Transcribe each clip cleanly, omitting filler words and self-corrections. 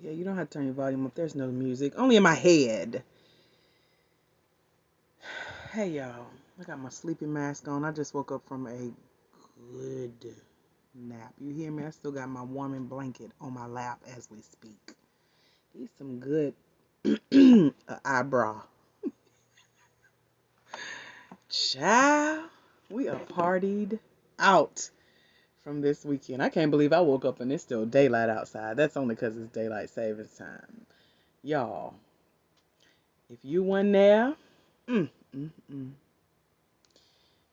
Yeah, you don't have to turn your volume up. There's no music. Only in my head. Hey, y'all. I got my sleeping mask on. I just woke up from a good nap. You hear me? I still got my warming blanket on my lap as we speak. These some good eyebrow. Child, we are partied out from this weekend. I can't believe I woke up and it's still daylight outside. That's only because it's daylight savings time. Y'all, if you weren't there, mm, mm, mm,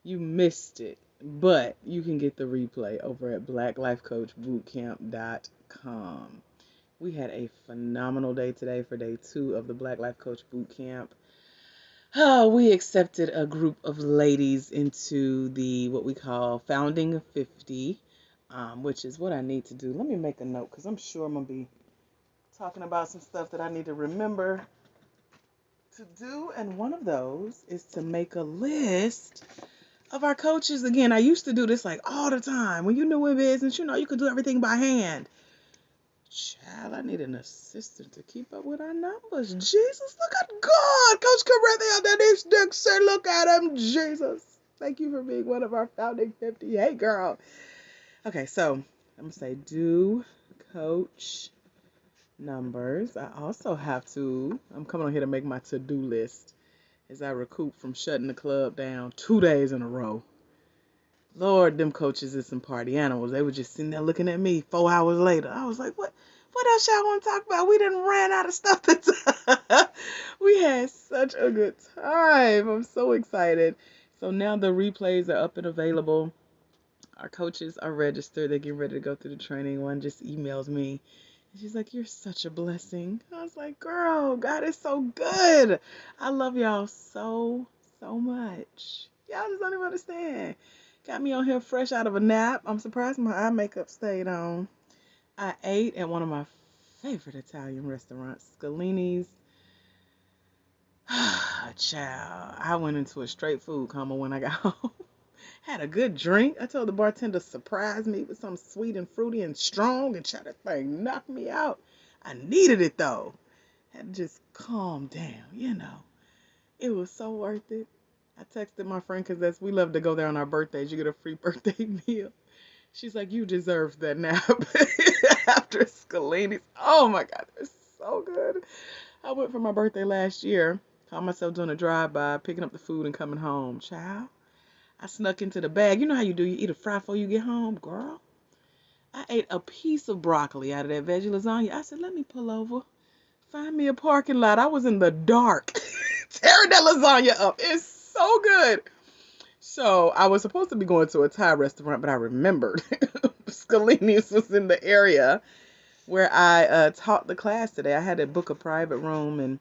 you missed it. But you can get the replay over at blacklifecoachbootcamp.com. We had a phenomenal day today for day 2 of the Black Life Coach Bootcamp. Oh, we accepted a group of ladies into the what we call Founding 50, which is what I need to do. Let me make a note because I'm sure I'm going to be talking about some stuff that I need to remember to do. And one of those is to make a list of our coaches. Again, I used to do this like all the time. When you knew in business, you could do everything by hand. Child, I need an assistant to keep up with our numbers. Jesus, look at God. Coach Corinthians, that is Dixon. Look at him, Jesus. Thank you for being one of our founding 50. Hey, girl. Okay, so I'm going to say do coach numbers. I also have to, I'm coming on here to make my to-do list as I recoup from shutting the club down 2 days in a row. Lord, them coaches is some party animals. They were just sitting there looking at me 4 hours later. I was like, what else y'all want to talk about? We done ran out of stuff to talk. We had such a good time. I'm so excited. So now the replays are up and available. Our coaches are registered. They're getting ready to go through the training. One just emailed me. And she's like, you're such a blessing. I was like, girl, God is so good. I love y'all so, so much. Y'all just don't even understand. Got me on here fresh out of a nap. I'm surprised my eye makeup stayed on. I ate at one of my favorite Italian restaurants, Scalini's. Child, I went into a straight food coma when I got home. Had a good drink. I told the bartender to surprise me with something sweet and fruity and strong, and child, that thing knocked me out. I needed it though. Had to just calm down. It was so worth it. I texted my friend because we love to go there on our birthdays. You get a free birthday meal. She's like, you deserve that nap after Scalini's. Oh my God, they're so good. I went for my birthday last year. Caught myself doing a drive-by, picking up the food and coming home. Child, I snuck into the bag. You know how you do. You eat a fry before you get home, girl. I ate a piece of broccoli out of that veggie lasagna. I said, let me pull over. Find me a parking lot. I was in the dark tearing that lasagna up. It's so good. So I was supposed to be going to a Thai restaurant, but I remembered Scalini's was in the area where I taught the class today. I had to book a private room and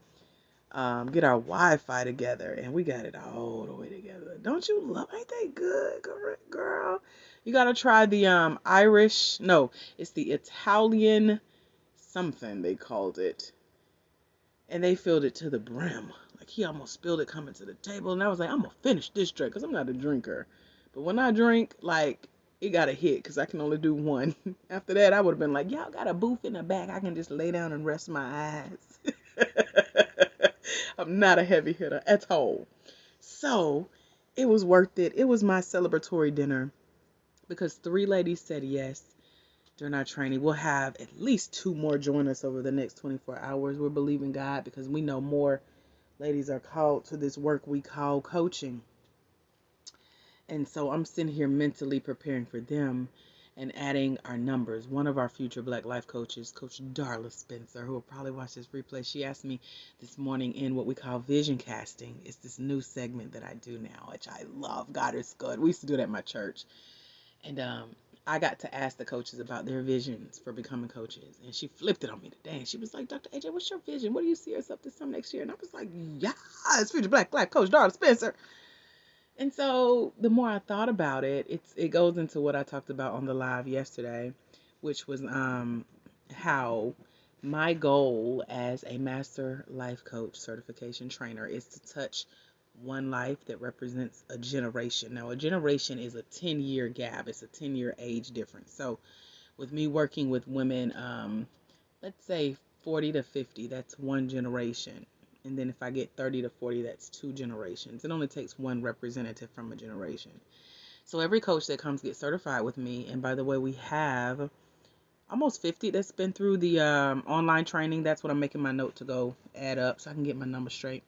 get our Wi-Fi together, and we got it all the way together. Don't you love? Ain't they good, girl? You gotta try the Irish. No, it's the Italian something they called it, and they filled it to the brim. Like he almost spilled it coming to the table, and I was like, I'm gonna finish this drink because I'm not a drinker. But when I drink, like it got a hit because I can only do one. After that, I would have been like, y'all got a booth in the back. I can just lay down and rest my eyes. I'm not a heavy hitter at all. So it was worth it. It was my celebratory dinner because 3 ladies said yes during our training. We'll have at least 2 more join us over the next 24 hours. We're believing God because we know more ladies are called to this work we call coaching. And so I'm sitting here mentally preparing for them and adding our numbers. One of our future Black Life coaches, Coach Darla Spencer, who will probably watch this replay, she asked me this morning in what we call vision casting. It's this new segment that I do now, which I love. God is good. We used to do that at my church. And I got to ask the coaches about their visions for becoming coaches. And she flipped it on me today. And she was like, Dr. AJ, what's your vision? What do you see yourself this time next year? And I was like, yes, future Black Life Coach Darla Spencer. And so the more I thought about it, it goes into what I talked about on the live yesterday, which was how my goal as a master life coach certification trainer is to touch one life that represents a generation. Now, a generation is a 10-year gap. It's a 10-year age difference. So with me working with women, let's say 40 to 50, that's one generation. And then if I get 30 to 40, that's two generations. It only takes one representative from a generation. So every coach that comes gets certified with me. And by the way, we have almost 50 that's been through the online training. That's what I'm making my note to go add up so I can get my numbers straight.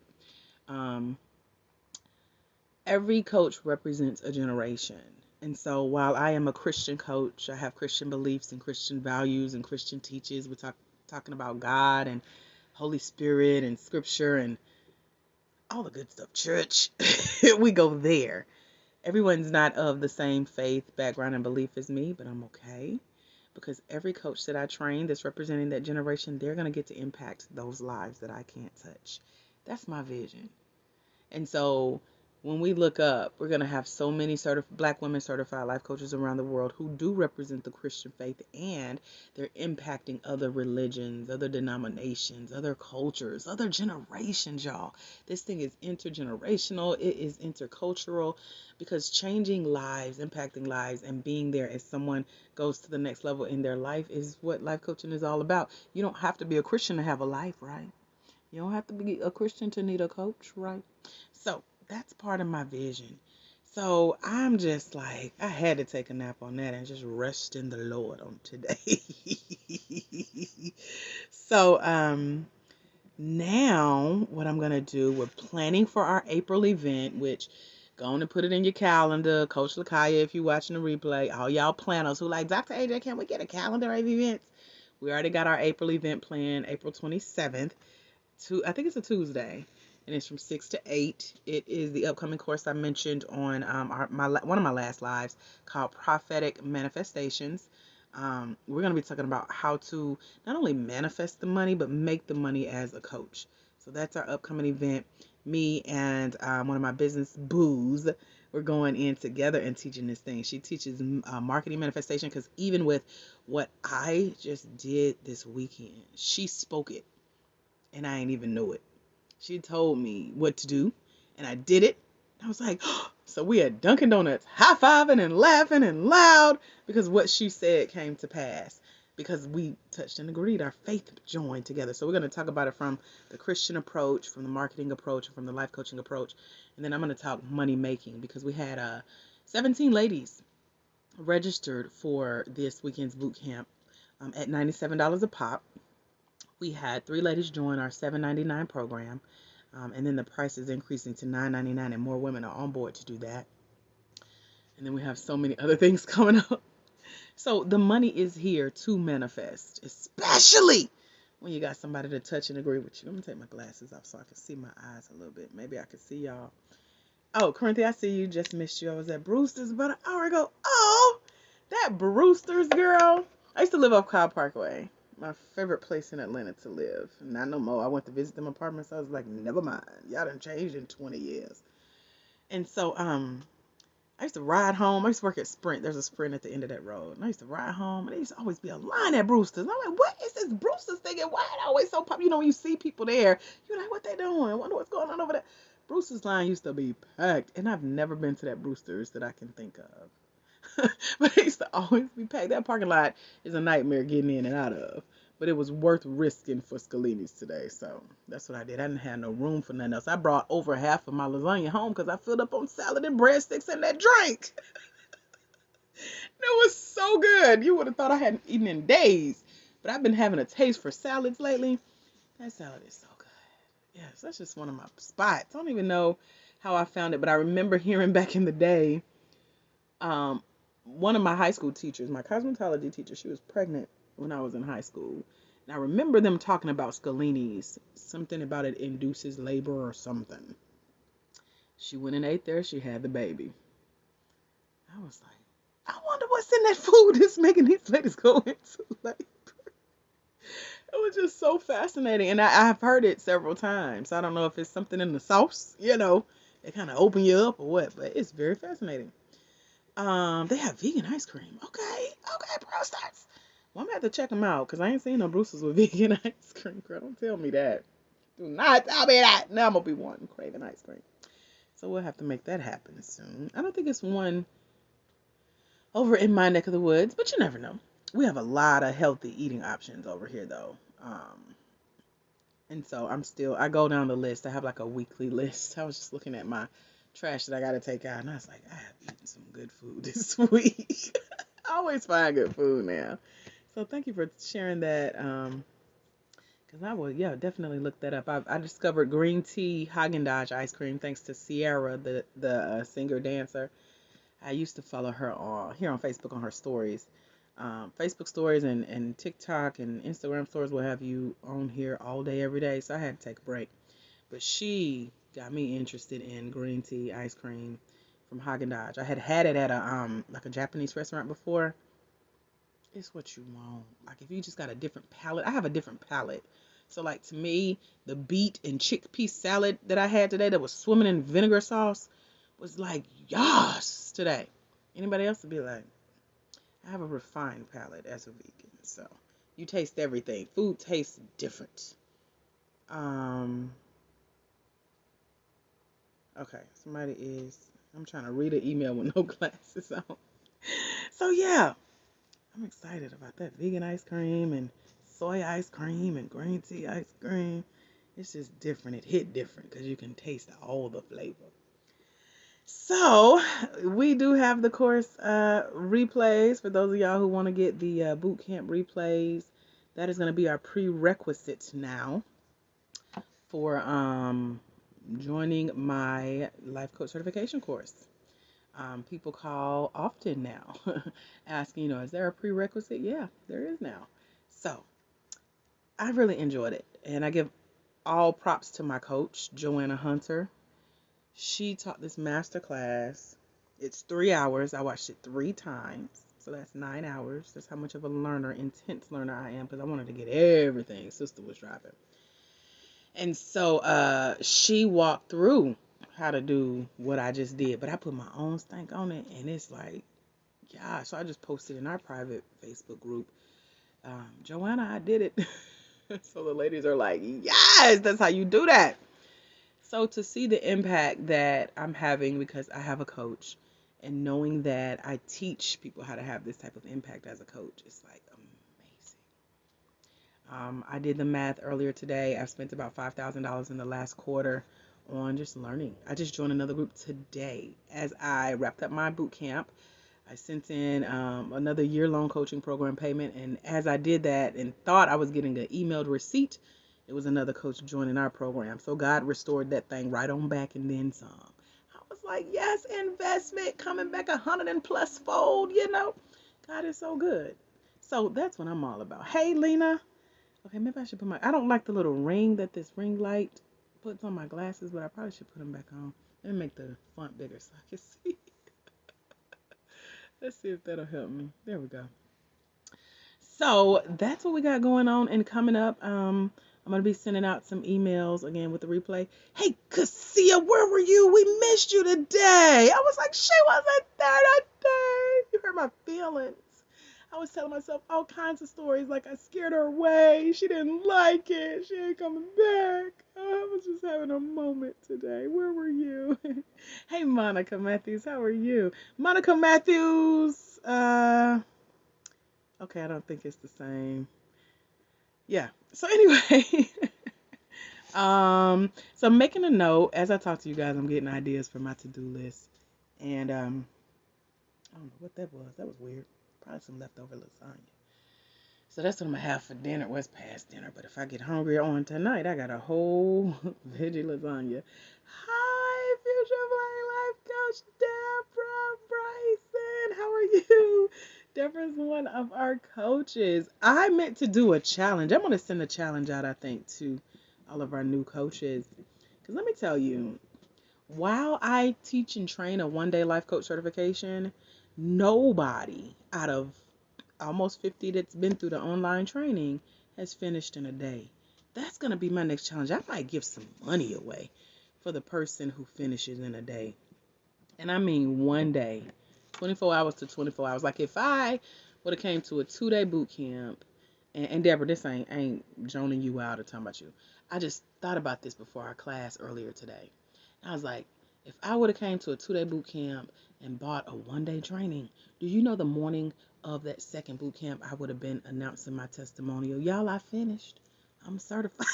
Um, every coach represents a generation. And so while I am a Christian coach, I have Christian beliefs and Christian values and Christian teachings. We're talking about God and Holy Spirit and scripture and all the good stuff, church. We go there. Everyone's not of the same faith, background, and belief as me, but I'm okay because every coach that I train that's representing that generation, they're going to get to impact those lives that I can't touch. That's my vision. And so when we look up, we're going to have so many Black women certified life coaches around the world who do represent the Christian faith, and they're impacting other religions, other denominations, other cultures, other generations, y'all. This thing is intergenerational. It is intercultural because changing lives, impacting lives, and being there as someone goes to the next level in their life is what life coaching is all about. You don't have to be a Christian to have a life, right? You don't have to be a Christian to need a coach, right? So that's part of my vision. So I'm just like, I had to take a nap on that and just rest in the Lord on today. So now what I'm gonna do, we're planning for our April event, which go on and put it in your calendar. Coach Lakaya, if you're watching the replay, all y'all planners who like, Dr. AJ, can we get a calendar of events? We already got our April event planned, April 27th. I think it's a Tuesday, and it's from 6 to 8. It is the upcoming course I mentioned on one of my last lives called Prophetic Manifestations. We're going to be talking about how to not only manifest the money, but make the money as a coach. So that's our upcoming event. Me and one of my business boos, we're going in together and teaching this thing. She teaches marketing manifestation because even with what I just did this weekend, she spoke it and I ain't even know it. She told me what to do, and I did it. I was like, oh. So we had Dunkin' Donuts high-fiving and laughing and loud because what she said came to pass. Because we touched and agreed, our faith joined together. So we're going to talk about it from the Christian approach, from the marketing approach, and from the life coaching approach. And then I'm going to talk money making because we had 17 ladies registered for this weekend's boot camp at $97 a pop. We had 3 ladies join our $7.99 program, and then the price is increasing to $9.99, and more women are on board to do that. And then we have so many other things coming up. So the money is here to manifest, especially when you got somebody to touch and agree with you. Let me take my glasses off so I can see my eyes a little bit. Maybe I can see y'all. Oh, Corinthia, I see you. Just missed you. I was at Brewster's about an hour ago. Oh, that Brewster's, girl. I used to live off Cobb Parkway. My favorite place in Atlanta to live. Not no more. I went to visit them apartments. I was like, never mind. Y'all done changed in 20 years. And so, I used to ride home. I used to work at Sprint. There's a Sprint at the end of that road. And I used to ride home, and there used to always be a line at Brewster's. And I'm like, what is this Brewster's thing? And why it always so popular? You know, when you see people there, you're like, what they doing? I wonder what's going on over there. Brewster's line used to be packed, and I've never been to that Brewster's that I can think of. But it used to always be packed. That parking lot is a nightmare getting in and out of. But it was worth risking for Scalini's today. So that's what I did. I didn't have no room for nothing else. I brought over half of my lasagna home because I filled up on salad and breadsticks and that drink. It was so good. You would have thought I hadn't eaten in days. But I've been having a taste for salads lately. That salad is so good. Yes, that's just one of my spots. I don't even know how I found it, but I remember hearing back in the day, one of my high school teachers, my cosmetology teacher, she was pregnant when I was in high school. And I remember them talking about Scalini's, something about it induces labor or something. She went and ate there. She had the baby. I was like, I wonder what's in that food that's making these ladies go into labor. It was just so fascinating. And I've heard it several times. I don't know if it's something in the sauce, they kind of open you up or what, but it's very fascinating. They have vegan ice cream. Okay, Brewster's. Well, I'm gonna have to check them out because I ain't seen no Brewster's with vegan ice cream. Girl, don't tell me that. Do not tell me that. Now I'm gonna be wanting craving ice cream. So we'll have to make that happen soon. I don't think it's one over in my neck of the woods, but you never know. We have a lot of healthy eating options over here, though. And so I go down the list. I have like a weekly list. I was just looking at my trash that I got to take out, and I was like, I have eaten some good food this week. I always find good food now. So thank you for sharing that. Because I will, yeah, definitely look that up. I discovered green tea Haagen-Dazs ice cream thanks to Sierra, the singer dancer. I used to follow her here on Facebook on her stories. Facebook stories and TikTok and Instagram stories will have you on here all day, every day. So I had to take a break. But she got me interested in green tea ice cream from Haagen-Dazs. I had it at a like a Japanese restaurant before. It's what you want. Like if you just got a different palate. I have a different palate. So like to me, the beet and chickpea salad that I had today that was swimming in vinegar sauce was like yas today. Anybody else would be like, I have a refined palate as a vegan. So you taste everything. Food tastes different. Um okay, I'm trying to read an email with no glasses on. So yeah, I'm excited about that vegan ice cream and soy ice cream and green tea ice cream. It's just different. It hit different because you can taste all the flavor. So we do have the course replays for those of y'all who want to get the boot camp replays. That is going to be our prerequisite now for joining my life coach certification course. People call often now asking, is there a prerequisite? Yeah, there is now. So I really enjoyed it. And I give all props to my coach, Joanna Hunter. She taught this master class. It's 3 hours. I watched it 3 times. So that's 9 hours. That's how much of a learner, intense learner I am because I wanted to get everything Sister was driving. And so she walked through how to do what I just did, but I put my own stank on it, and it's like, yeah. So I just posted in our private Facebook group, Joanna, I did it. So the ladies are like, yes, that's how you do that. So to see the impact that I'm having because I have a coach, and knowing that I teach people how to have this type of impact as a coach, it's like amazing. I did the math earlier today. I've spent about $5,000 in the last quarter on just learning. I just joined another group today. As I wrapped up my boot camp, I sent in another year-long coaching program payment. And as I did that and thought I was getting an emailed receipt, it was another coach joining our program. So God restored that thing right on back and then some. I was like, yes, investment coming back 100 and plus fold. God is so good. So that's what I'm all about. Hey, Lena. Okay, maybe I should put I don't like the little ring that this ring light puts on my glasses, but I probably should put them back on. Let me make the font bigger so I can see. Let's see if that'll help me. There we go. So that's what we got going on and coming up. I'm gonna be sending out some emails again with the replay. Hey, Cassia, where were you? We missed you today. I was like, she wasn't there today. You hurt my feelings. I was telling myself all kinds of stories, like I scared her away. She didn't like it. She ain't coming back. Oh, I was just having a moment today. Where were you? Hey, Monica Matthews, how are you? Monica Matthews. Okay, I don't think it's the same. Yeah. So anyway, so I'm making a note as I talk to you guys. I'm getting ideas for my to-do list, and I don't know what that was. That was weird. Probably some leftover lasagna. So that's what I'm gonna have for dinner. Well, it's past dinner, but if I get hungry on tonight, I got a whole veggie lasagna. Hi, future Black Life Coach Deborah Bryson. How are you? Deborah's one of our coaches. I meant to do a challenge. I'm gonna send a challenge out, I think, to all of our new coaches. Because let me tell you, while I teach and train a one-day life coach certification, nobody out of almost 50 that's been through the online training has finished in a day. That's going to be my next challenge. I might give some money away for the person who finishes in a day. And I mean one day, 24 hours to 24 hours. Like if I would have came to a 2-day boot camp, and Deborah, this ain't joning you out or talking about you. I just thought about this before our class earlier today. I was like, if I would have came to a 2-day boot camp and bought a 1-day training, do you know the morning of that second boot camp, I would have been announcing my testimonial. Y'all, I finished. I'm certified.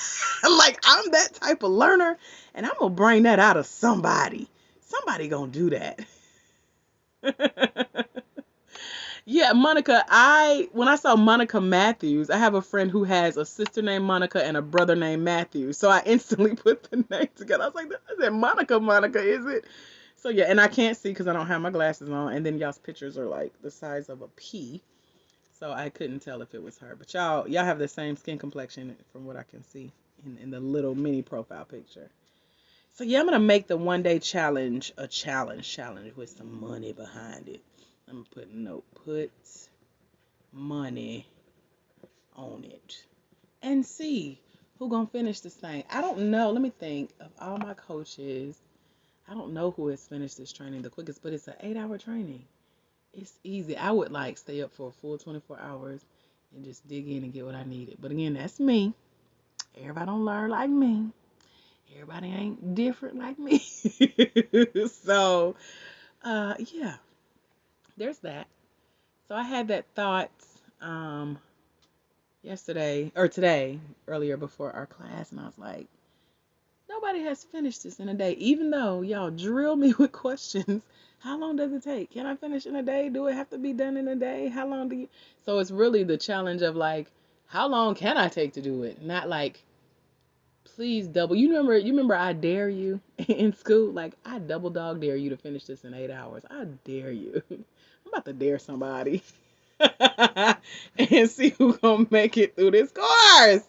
Like, I'm that type of learner, and I'm gonna bring that out of somebody. Somebody gonna do that. Yeah, Monica, when I saw Monica Matthews, I have a friend who has a sister named Monica and a brother named Matthew. So I instantly put the name together. I was like, is it Monica, is it? So yeah, and I can't see because I don't have my glasses on. And then y'all's pictures are like the size of a pea. So I couldn't tell if it was her. But y'all have the same skin complexion from what I can see in the little mini profile picture. So yeah, I'm gonna make the 1 day challenge a challenge with some money behind it. I'm gonna put money on it and see who gonna finish this thing. I don't know. Let me think of all my coaches. I don't know who has finished this training the quickest, but it's an 8-hour training. It's easy. I would like stay up for a full 24 hours and just dig in and get what I needed. But again, that's me. Everybody don't learn like me. Everybody ain't different like me. So, yeah, there's that. So I had that thought um, yesterday or today, earlier before our class, and I was like, nobody has finished this in a day, even though y'all drill me with questions. How long does it take? Can I finish in a day? Do it have to be done in a day? How long do you? So it's really the challenge of like, how long can I take to do it? Not like, please double. You remember I dare you in school? Like, I double dog dare you to finish this in 8 hours. I dare you. I'm about to dare somebody and see who gonna make it through this course.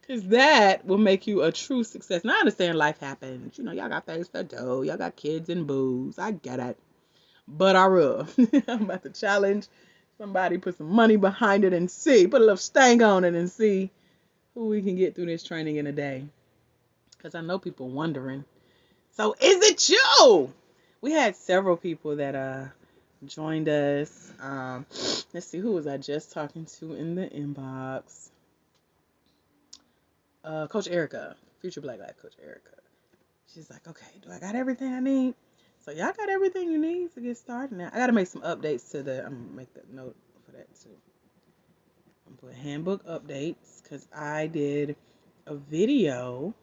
Cause that will make you a true success. And I understand life happens. Y'all got things to do. Y'all got kids and booze. I get it. But I will. I'm about to challenge somebody, put some money behind it and see. Put a little stank on it and see who we can get through this training in a day. Because I know people wondering. So is it you? We had several people that joined us. Let's see, who was I just talking to in the inbox? Coach Erica, future Black Life Coach Erica. She's like, okay, do I got everything I need? So y'all got everything you need to get started now. I got to make some updates to I'm going to make that note for that too. I'm going to put handbook updates because I did a video,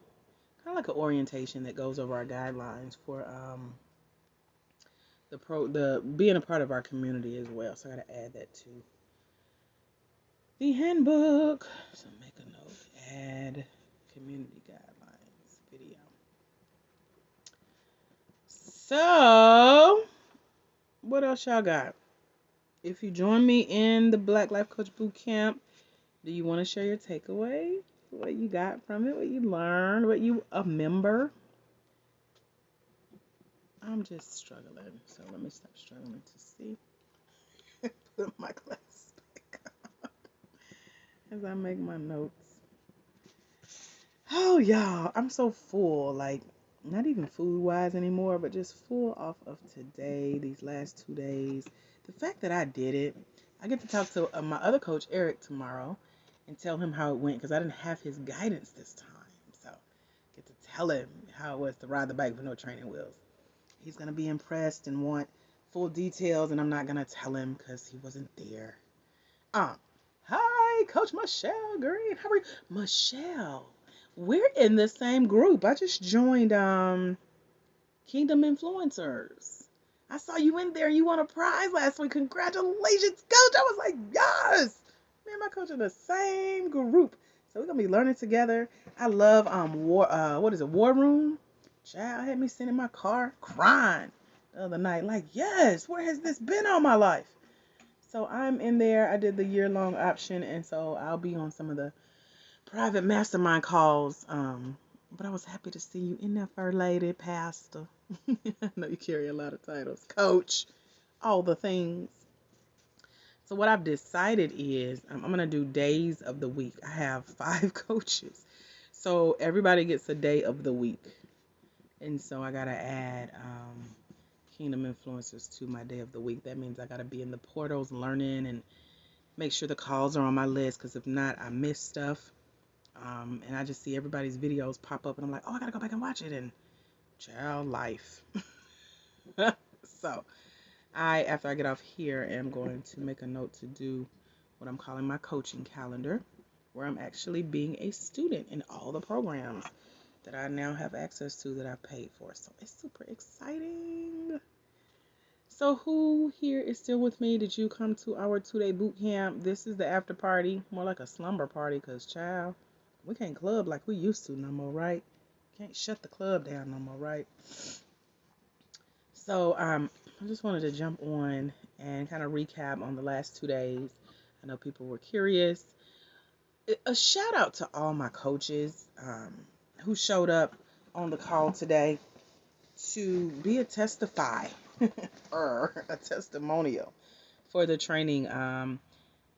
kind of like an orientation that goes over our guidelines for the being a part of our community as well. So I got to add that to the handbook. So make a note, add community guidelines video. So, what else y'all got? If you join me in the Black Life Coach Bootcamp, do you want to share your takeaway? What you got from it? What you learned? What you a member? I'm just struggling, so let me stop struggling to see. Put my glasses back on as I make my notes. Oh, y'all, I'm so full. Like, not even food wise anymore, but just full off of today, these last 2 days. The fact that I did it, I get to talk to my other coach, Eric, tomorrow and tell him how it went because I didn't have his guidance this time. So, I get to tell him how it was to ride the bike with no training wheels. He's going to be impressed and want full details, and I'm not going to tell him because he wasn't there. Hi, Coach Michelle Green. How are you? Michelle, we're in the same group. I just joined Kingdom Influencers. I saw you in there and you won a prize last week. Congratulations, Coach. I was like, yes. Me and my coach are in the same group. So we're gonna be learning together. I love War Room? Child had me sitting in my car crying the other night. Like, yes, where has this been all my life? So I'm in there. I did the year-long option, and so I'll be on some of the private mastermind calls. But I was happy to see you in there, Fur Lady, Pastor. I know you carry a lot of titles. Coach, all the things. So what I've decided is I'm going to do days of the week. I have 5 coaches. So everybody gets a day of the week. And so I got to add Kingdom Influencers to my day of the week. That means I got to be in the portals learning and make sure the calls are on my list, because if not, I miss stuff. And I just see everybody's videos pop up and I'm like, oh, I got to go back and watch it. And child life. So after I get off here, am going to make a note to do what I'm calling my coaching calendar. where I'm actually being a student in all the programs that I now have access to that I paid for. So it's super exciting. So who here is still with me? Did you come to our 2-day boot camp? This is the after party, more like a slumber party, because child, we can't club like we used to no more, right? Can't shut the club down no more, right? So I just wanted to jump on and kind of recap on the last 2 days. I know people were curious. A shout out to all my coaches who showed up on the call today to be a testify or a testimonial for the training. And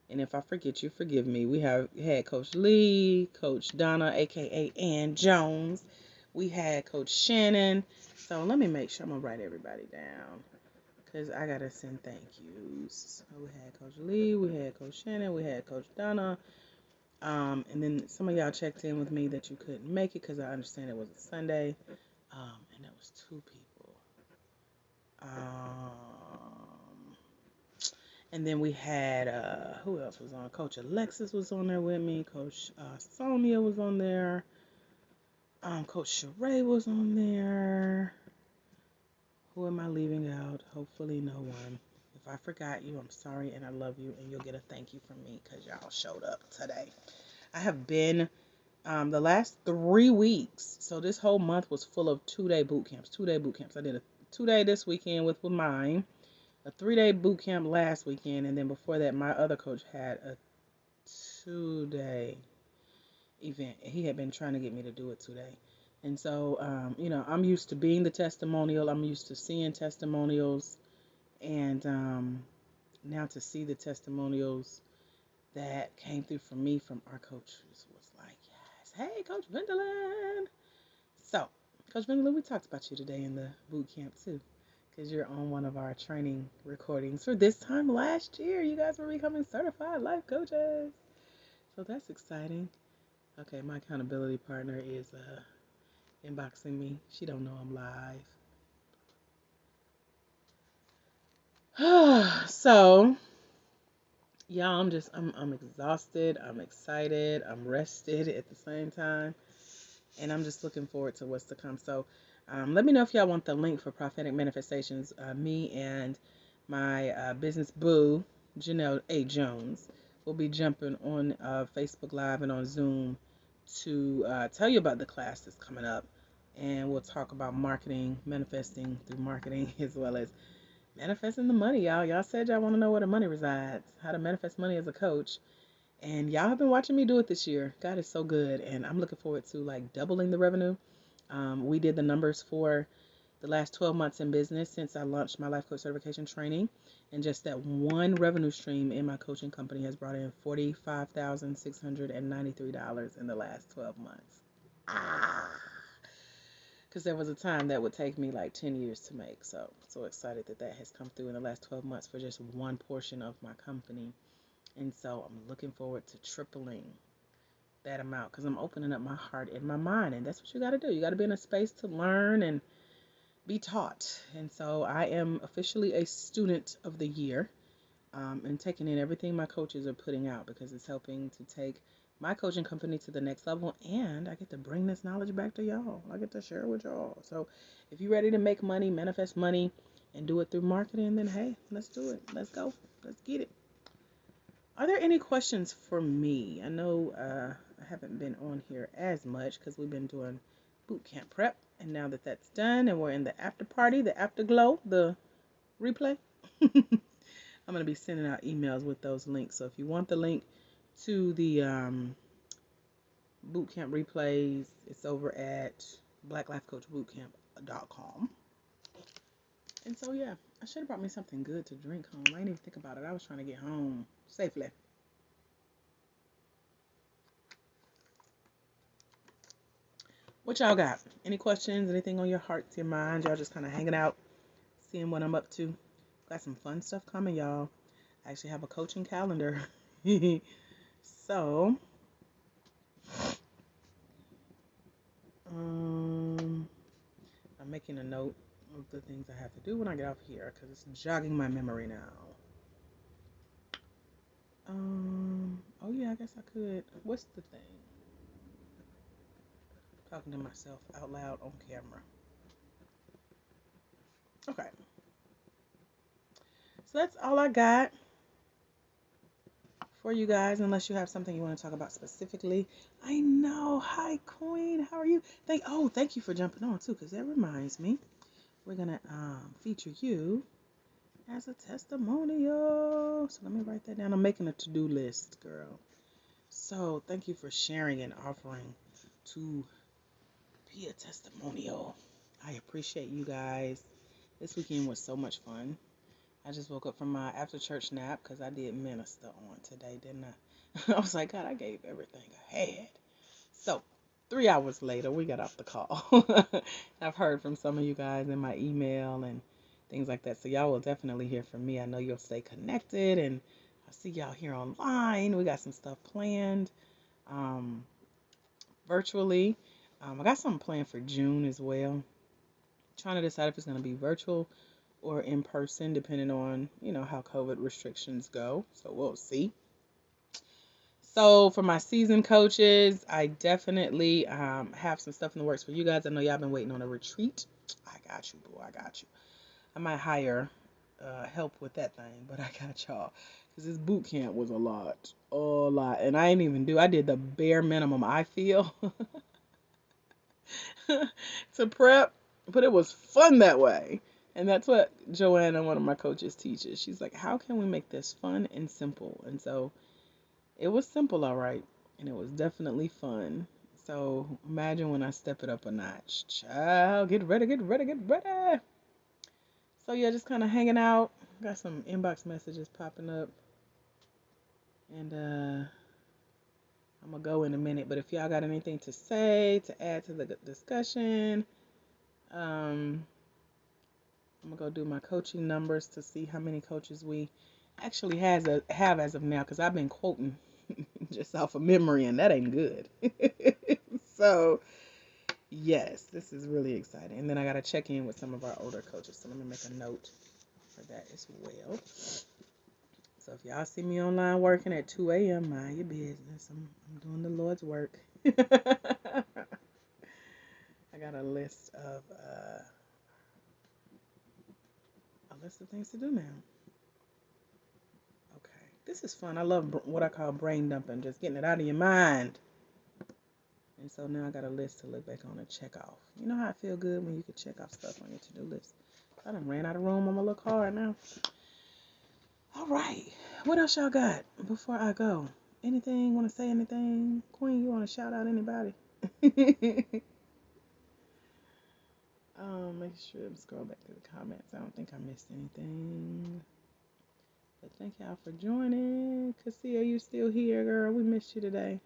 if I forget you, forgive me. We had Coach Lee, Coach Donna, aka Ann Jones. We had Coach Shannon. So let me make sure I'm gonna write everybody down because I gotta send thank yous. So we had Coach Lee, we had Coach Shannon, we had Coach Donna. And then some of y'all checked in with me that you couldn't make it because I understand it was a Sunday. And that was 2 people. And then we had, who else was on? Coach Alexis was on there with me. Coach Sonia was on there. Coach Sheree was on there. Who am I leaving out? Hopefully no one. If I forgot you, I'm sorry and I love you. And you'll get a thank you from me because y'all showed up today. I have been the last 3 weeks. So this whole month was full of 2-day boot camps. 2-day boot camps. I did a 2-day this weekend with mine. A 3-day boot camp last weekend, and then before that, my other coach had a 2-day event. He had been trying to get me to do it 2-day, and so I'm used to being the testimonial. I'm used to seeing testimonials, and now to see the testimonials that came through from me from our coaches was like, yes, hey, Coach Vendolin. So, Coach Vendolin, we talked about you today in the boot camp too. Because you're on one of our training recordings for this time last year. You guys were becoming certified life coaches. So that's exciting. Okay, my accountability partner is inboxing me. She don't know I'm live. So, y'all, I'm exhausted. I'm excited. I'm rested at the same time. And I'm just looking forward to what's to come. So let me know if y'all want the link for Prophetic Manifestations. Me and my business boo, Janelle A. Jones, will be jumping on Facebook Live and on Zoom to tell you about the class that's coming up. And we'll talk about marketing, manifesting through marketing, as well as manifesting the money, y'all. Y'all said y'all want to know where the money resides, how to manifest money as a coach. And y'all have been watching me do it this year. God is so good. And I'm looking forward to like doubling the revenue. We did the numbers for the last 12 months in business since I launched my life coach certification training. And just that one revenue stream in my coaching company has brought in $45,693 in the last 12 months. Because there was a time that would take me like 10 years to make. So excited that has come through in the last 12 months for just one portion of my company. And so I'm looking forward to tripling that amount because I'm opening up my heart and my mind. And that's what you got to do. You got to be in a space to learn and be taught. And so I am officially a student of the year and taking in everything my coaches are putting out because it's helping to take my coaching company to the next level. And I get to bring this knowledge back to y'all. I get to share it with y'all. So if you're ready to make money, manifest money, and do it through marketing, then hey, let's do it. Let's go. Let's get it. Are there any questions for me? I know I haven't been on here as much because we've been doing boot camp prep. And now that that's done and we're in the after party, the afterglow, the replay, I'm going to be sending out emails with those links. So if you want the link to the boot camp replays, it's over at blacklifecoachbootcamp.com. And so, yeah, I should have brought me something good to drink home. I didn't even think about it. I was trying to get home safely. What y'all got? Any questions? Anything on your hearts, your minds? Y'all just kind of hanging out, seeing what I'm up to. Got some fun stuff coming, y'all. I actually have a coaching calendar. So, I'm making a note of the things I have to do when I get off here because it's jogging my memory now. Oh yeah, guess I could. What's the thing? Talking to myself out loud on camera. Okay. So that's all I got for you guys, unless you have something you want to talk about specifically. I know. Hi, Queen. How are you? Thank you for jumping on too, because that reminds me, we're gonna feature you as a testimonial. So let me write that down. I'm making a to-do list, girl. So thank you for sharing and offering to be a testimonial. I appreciate you guys. This weekend was so much fun. I just woke up from my after church nap because I did minister on today, didn't I? I was like, God, I gave everything I had. So 3 hours later, we got off the call. I've heard from some of you guys in my email and things like that. So y'all will definitely hear from me. I know you'll stay connected, and I'll see y'all here online. We got some stuff planned um, virtually. I got something planned for June as well. Trying to decide if it's going to be virtual or in person, depending on, how COVID restrictions go. So we'll see. So for my season coaches, I definitely have some stuff in the works for you guys. I know y'all been waiting on a retreat. I got you, boo. I got you. I might hire help with that thing, but I got y'all. Because this boot camp was a lot. A lot. And I did the bare minimum, I feel, to prep. But it was fun that way. And that's what Joanna, one of my coaches, teaches. She's like, how can we make this fun and simple? And so it was simple, all right. And it was definitely fun. So imagine when I step it up a notch. Child, get ready, get ready, get ready. So yeah, just kind of hanging out. Got some inbox messages popping up. And I'm going to go in a minute. But if y'all got anything to say, to add to the discussion, I'm going to go do my coaching numbers to see how many coaches we actually have as of now. Because I've been quoting just off of memory, and that ain't good. So, yes, this is really exciting. And then I got to check in with some of our older coaches. So let me make a note for that as well. So if y'all see me online working at 2 a.m., mind your business. I'm doing the Lord's work. I got a list of things to do now. Okay, this is fun. I love what I call brain dumping, just getting it out of your mind. And so now I got a list to look back on and check off. You know how I feel good when you can check off stuff on your to-do list. I done ran out of room on my little card now. All right, what else y'all got before I go? Anything? Want to say anything? Queen, you want to shout out anybody? Make sure to scroll back to the comments. I don't think I missed anything. But thank y'all for joining. Cassia, you still here, girl? We missed you today.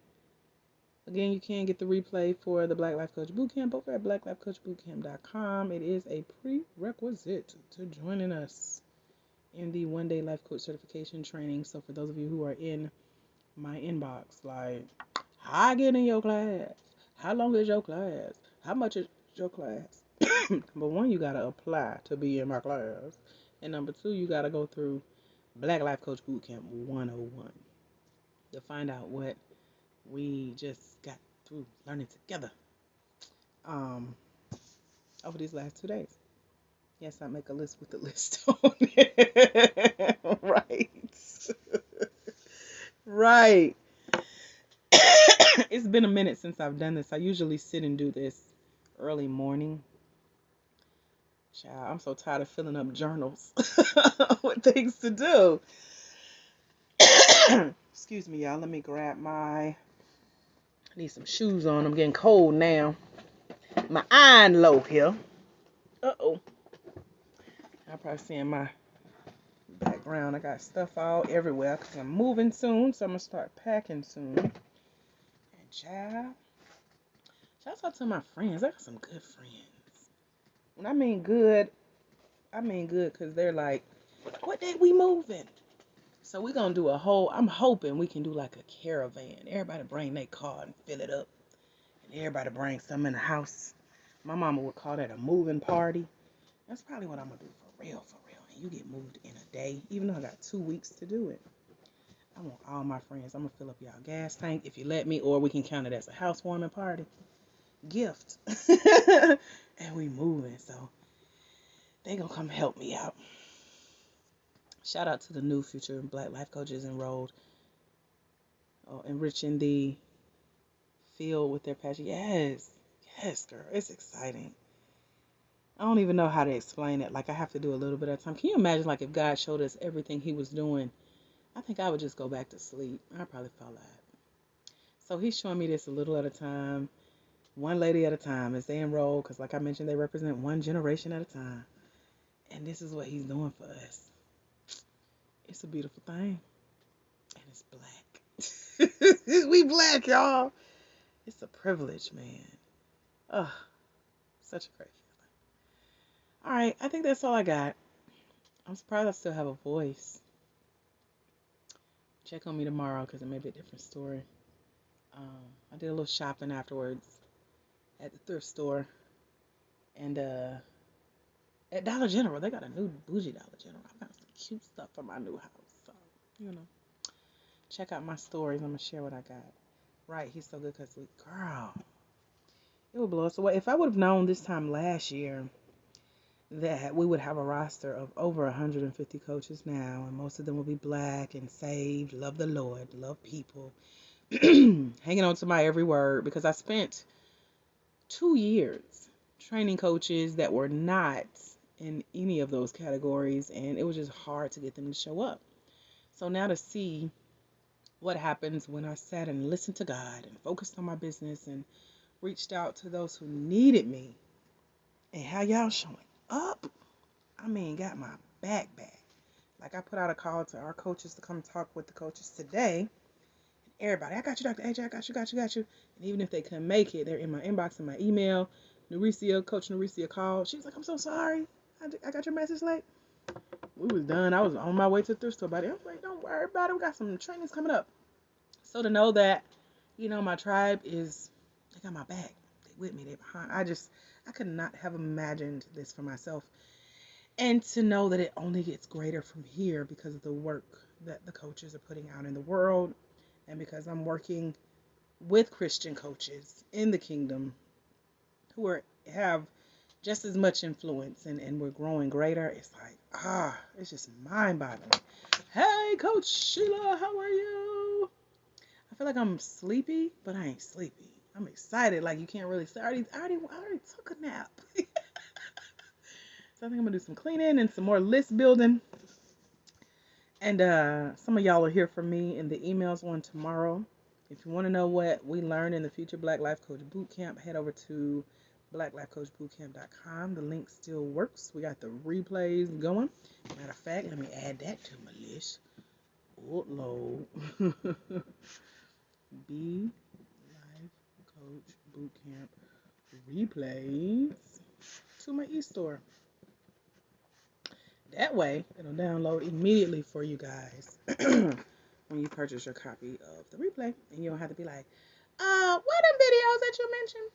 Again, you can get the replay for the Black Life Coach Bootcamp over at blacklifecoachbootcamp.com. It is a prerequisite to joining us in the one-day life coach certification training. So for those of you who are in my inbox, like, how I get in your class? How long is your class? How much is your class? Number one, you got to apply to be in my class. And number two, you got to go through Black Life Coach Bootcamp 101 to find out what we just got through learning together over these last 2 days. Yes, I make a list with the list on it. Right. Right. It's been a minute since I've done this. I usually sit and do this early morning. Child, I'm so tired of filling up journals with things to do. Excuse me, y'all. Let me grab I need some shoes on. I'm getting cold now. My iron low here. Uh-oh. Y'all probably seeing my background. I got stuff all everywhere because I'm moving soon. So I'm going to start packing soon. And child, shout out to my friends. I got some good friends. When I mean good because they're like, what day we moving? So we're going to do I'm hoping we can do like a caravan. Everybody bring their car and fill it up. And everybody bring something in the house. My mama would call that a moving party. That's probably what I'm going to do for real. And you get moved in a day, even though I got 2 weeks to do it. I want all my friends. I'm gonna fill up y'all gas tank if you let me, or we can count it as a housewarming party gift. And we moving, so they gonna come help me out. Shout out to the new future Black life coaches enrolled, enriching the field with their passion. Yes, yes, girl, it's exciting. I don't even know how to explain it. Like I have to do a little bit at a time. Can you imagine like if God showed us everything He was doing? I think I would just go back to sleep. I'd probably fall out. So He's showing me this a little at a time, one lady at a time as they enroll. Because like I mentioned, they represent one generation at a time. And this is what He's doing for us. It's a beautiful thing, and it's black. We black, y'all. It's a privilege, man. Oh, such a great feeling. All right, I think that's all I got. I'm surprised I still have a voice. Check on me tomorrow because it may be a different story. I did a little shopping afterwards at the thrift store and at Dollar General. They got a new bougie Dollar General. I found some cute stuff for my new house. So, you know, check out my stories. I'm going to share what I got. Right, he's so good because girl, it would blow us away. If I would have known this time last year that we would have a roster of over 150 coaches now, and most of them will be black and saved, love the Lord, love people, hanging on to my every word because I spent 2 years training coaches that were not in any of those categories, and it was just hard to get them to show up. So now to see what happens when I sat and listened to God and focused on my business and reached out to those who needed me and how y'all showing up, I mean, got my back. Like I put out a call to our coaches to come talk with the coaches today. Everybody, I got you, Dr. AJ, I got you. And even if they couldn't make it, they're in my inbox and my email. Coach Naricia called. She was like, I'm so sorry. I got your message late. We was done. I was on my way to the thrift store, buddy. I was like, don't worry about it. We got some trainings coming up. So to know that, my tribe they got my back. They with me. They behind. I could not have imagined this for myself. And to know that it only gets greater from here because of the work that the coaches are putting out in the world. And because I'm working with Christian coaches in the kingdom who have just as much influence and we're growing greater, it's like, it's just mind-boggling. Hey, Coach Sheila, how are you? I feel like I'm sleepy, but I ain't sleepy. I'm excited. Like you can't really say. I already took a nap. So I think I'm gonna do some cleaning and some more list building. And some of y'all will hear from me in the emails one tomorrow. If you want to know what we learned in the Future Black Life Coach Bootcamp, head over to blacklifecoachbootcamp.com. The link still works. We got the replays going. Matter of fact, let me add that to my list. Upload. B Life Coach Bootcamp replays to my e-store. That way, it'll download immediately for you guys when you purchase your copy of the replay. And you don't have to be like, what are videos that you mentioned?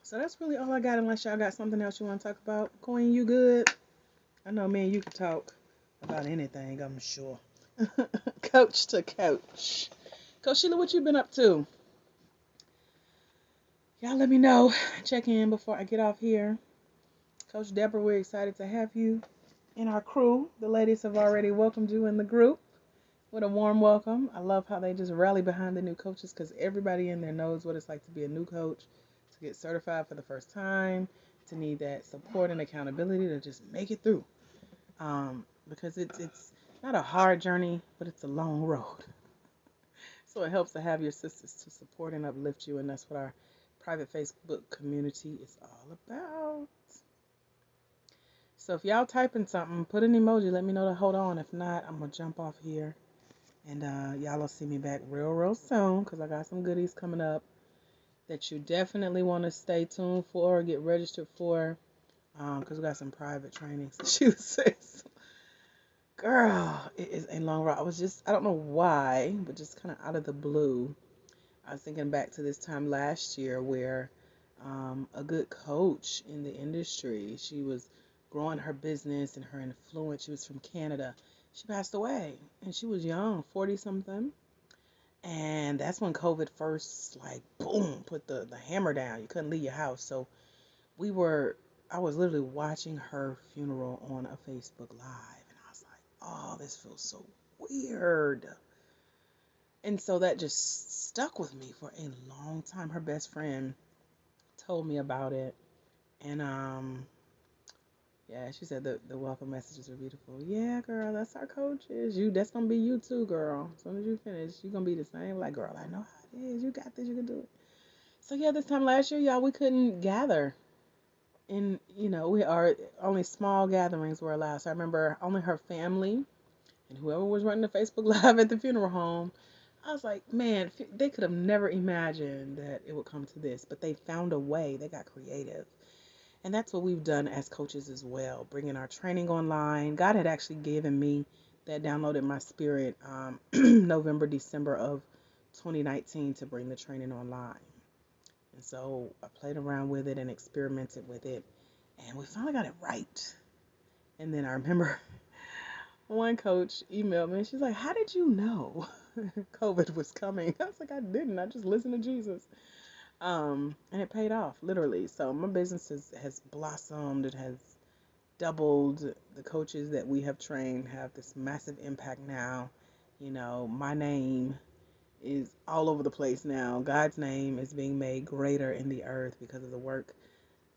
So that's really all I got, unless y'all got something else you want to talk about. Queen, you good? I know me and you can talk about anything, I'm sure. Coach to coach. Coach Sheila, what you been up to? Y'all let me know. Check in before I get off here. Coach Deborah, we're excited to have you in our crew. The ladies have already welcomed you in the group with a warm welcome. I love how they just rally behind the new coaches because everybody in there knows what it's like to be a new coach, to get certified for the first time, to need that support and accountability to just make it through. Because it's not a hard journey, but it's a long road. So it helps to have your sisters to support and uplift you, and that's what our private Facebook community is all about. So if y'all typing something, put an emoji, let me know to hold on. If not, I'm going to jump off here. And y'all will see me back real soon because I got some goodies coming up that you definitely want to stay tuned for or get registered for because we got some private trainings. She says, girl, it is a long road. I don't know why, but just kind of out of the blue, I was thinking back to this time last year where a good coach in the industry, she was growing her business and her influence. She was from Canada. She passed away, and she was young, 40 something. And that's when COVID first, like, boom, put the hammer down. You couldn't leave your house. So we were, I was literally watching her funeral on a Facebook Live. And I was like, oh, this feels so weird. And so that just stuck with me for a long time. Her best friend told me about it. And yeah, she said the welcome messages are beautiful. Yeah, girl, that's our coaches. That's gonna be you too, girl. As soon as you finish, you're gonna be the same. Like, girl, I know how it is. You got this, you can do it. So yeah, this time last year, y'all, we couldn't gather. And we are only small gatherings were allowed. So I remember only her family and whoever was running the Facebook Live at the funeral home. I was like, man, they could have never imagined that it would come to this, but they found a way. They got creative. And that's what we've done as coaches as well, bringing our training online. God had actually given me that download in my spirit November, December of 2019 to bring the training online. And so I played around with it and experimented with it, and we finally got it right. And then I remember one coach emailed me, and she's like, how did you know COVID was coming? I was like, I didn't. I just listened to Jesus. And it paid off, literally. So my business has blossomed. It has doubled. The coaches that we have trained have this massive impact now. My name is all over the place now. God's name is being made greater in the earth because of the work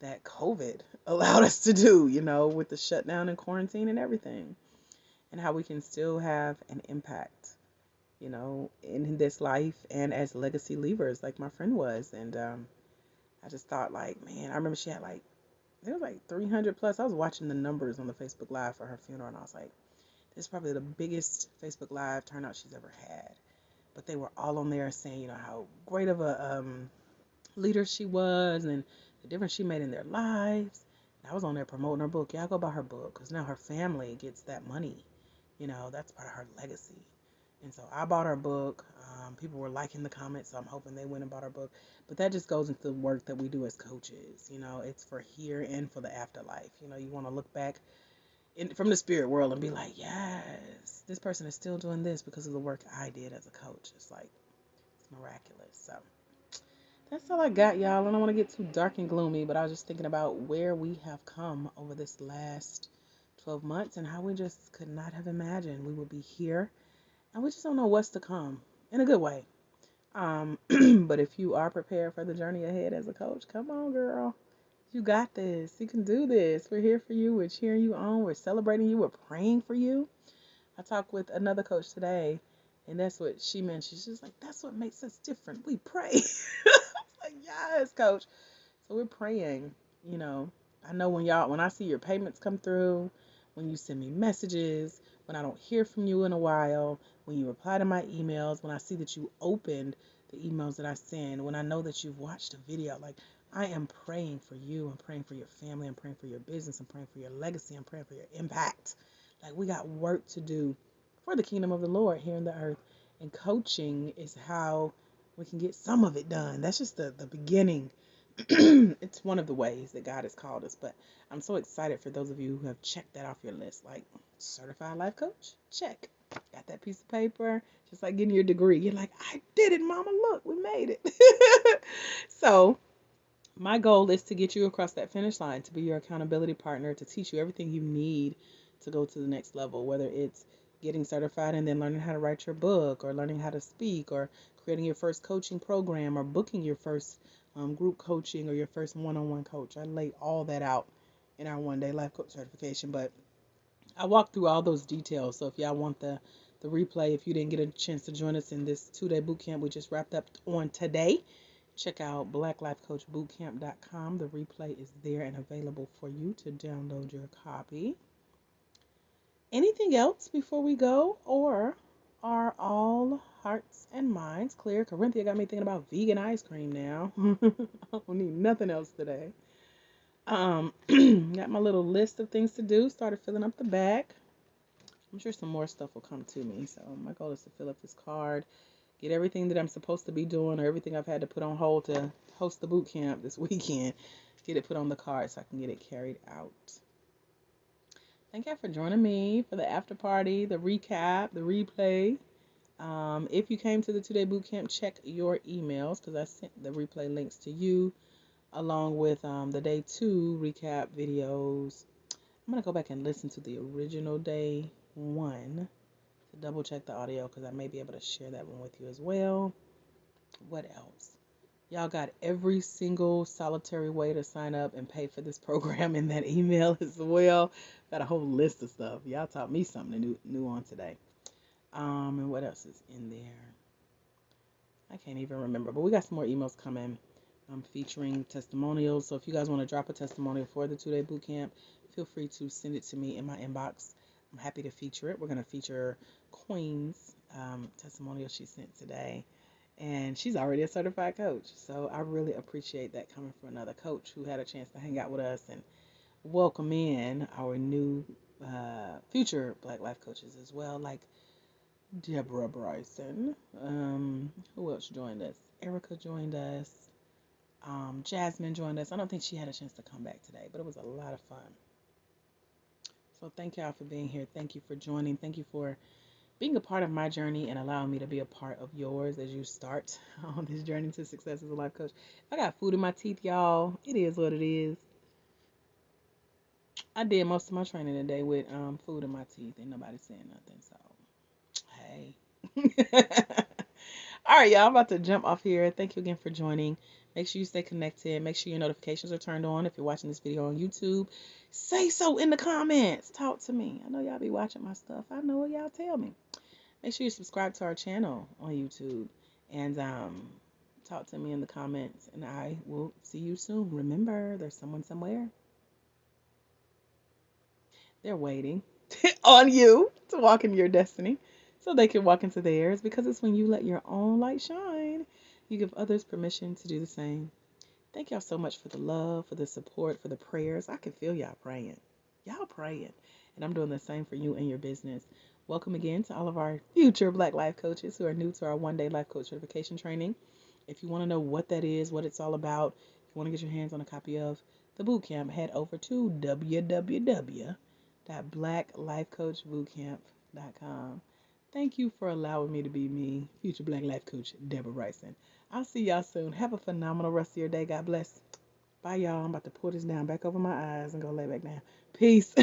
that COVID allowed us to do, with the shutdown and quarantine and everything, and how we can still have an impact, in this life and as legacy leavers like my friend was. And I just thought, like, man, I remember she had like, there was like 300 plus. I was watching the numbers on the Facebook Live for her funeral, and I was like, this is probably the biggest Facebook Live turnout she's ever had. But they were all on there saying, how great of a leader she was and the difference she made in their lives. And I was on there promoting her book. Yeah, go buy her book because now her family gets that money. That's part of her legacy. And so I bought her book. People were liking the comments, so I'm hoping they went and bought her book. But that just goes into the work that we do as coaches. It's for here and for the afterlife. You want to look back from the spirit world and be like, yes, this person is still doing this because of the work I did as a coach. It's like, it's miraculous. So that's all I got, y'all. I don't want to get too dark and gloomy, but I was just thinking about where we have come over this last 12 months and how we just could not have imagined we would be here. And we just don't know what's to come in a good way. But if you are prepared for the journey ahead as a coach, come on, girl. You got this. You can do this. We're here for you. We're cheering you on. We're celebrating you. We're praying for you. I talked with another coach today, and that's what she mentioned. She's like, that's what makes us different. We pray. I was like, yes, coach. So we're praying. You know, I know when I see your payments come through, when you send me messages, when I don't hear from you in a while, when you reply to my emails, when I see that you opened the emails that I send, when I know that you've watched a video, like, I am praying for you. I'm praying for your family. I'm praying for your business. I'm praying for your legacy. I'm praying for your impact. Like, we got work to do for the kingdom of the Lord here in the earth. And coaching is how we can get some of it done. That's just the beginning. It's one of the ways that God has called us. But I'm so excited for those of you who have checked that off your list. Like, certified life coach? Check. Got that piece of paper. Just like getting your degree. You're like, I did it, mama. Look, we made it. So my goal is to get you across that finish line, to be your accountability partner, to teach you everything you need to go to the next level, whether it's getting certified and then learning how to write your book, or learning how to speak, or creating your first coaching program, or booking your first group coaching, or your first one-on-one coach. I lay all that out in our one-day life coach certification, but I walk through all those details. So if y'all want the replay, if you didn't get a chance to join us in this 2-day boot camp we just wrapped up on today, check out blacklifecoachbootcamp.com. The replay is there and available for you to download your copy. Anything else before we go, or are all hearts and minds clear? Corinthia got me thinking about vegan ice cream now. I don't need nothing else today. Got my little list of things to do. Started filling up the bag. I'm sure some more stuff will come to me. So my goal is to fill up this card, get everything that I'm supposed to be doing, or everything I've had to put on hold to host the boot camp this weekend, get it put on the card so I can get it carried out. Thank y'all for joining me for the after party, the recap, the replay. If you came to the 2-day boot camp, check your emails because I sent the replay links to you along with the day 2 recap videos. I'm going to go back and listen to the original day 1 to double check the audio because I may be able to share that one with you as well. What else? Y'all got every single solitary way to sign up and pay for this program in that email as well. Got a whole list of stuff. Y'all taught me something new on today. And what else is in there? I can't even remember, but we got some more emails coming featuring testimonials. So if you guys want to drop a testimonial for the 2-day boot camp, feel free to send it to me in my inbox. I'm happy to feature it. We're going to feature Queen's testimonial she sent today. And she's already a certified coach. So I really appreciate that coming from another coach who had a chance to hang out with us and welcome in our new future Black Life coaches as well, like Deborah Bryson. Who else joined us? Erica joined us. Jasmine joined us. I don't think she had a chance to come back today, but it was a lot of fun. So thank y'all for being here. Thank you for joining. Thank you for being a part of my journey and allowing me to be a part of yours as you start on this journey to success as a life coach. I got food in my teeth, y'all. It is what it is. I did most of my training today with food in my teeth. Ain't nobody saying nothing, so hey. All right, y'all, I'm about to jump off here. Thank you again for joining. Make sure you stay connected. Make sure your notifications are turned on. If you're watching this video on YouTube, say so in the comments. Talk to me. I know y'all be watching my stuff. I know what y'all tell me. Make sure you subscribe to our channel on YouTube and talk to me in the comments. And I will see you soon. Remember, there's someone somewhere. They're waiting on you to walk in your destiny so they can walk into theirs, because it's when you let your own light shine, you give others permission to do the same. Thank y'all so much for the love, for the support, for the prayers. I can feel y'all praying. Y'all praying. And I'm doing the same for you and your business. Welcome again to all of our future Black Life Coaches who are new to our 1-day Life Coach certification training. If you want to know what that is, what it's all about, if you want to get your hands on a copy of the bootcamp, head over to www.blacklifecoachbootcamp.com. Thank you for allowing me to be me, future Black Life Coach Deborah Bryson. I'll see y'all soon. Have a phenomenal rest of your day. God bless. Bye, y'all. I'm about to pull this down back over my eyes and go lay back down. Peace.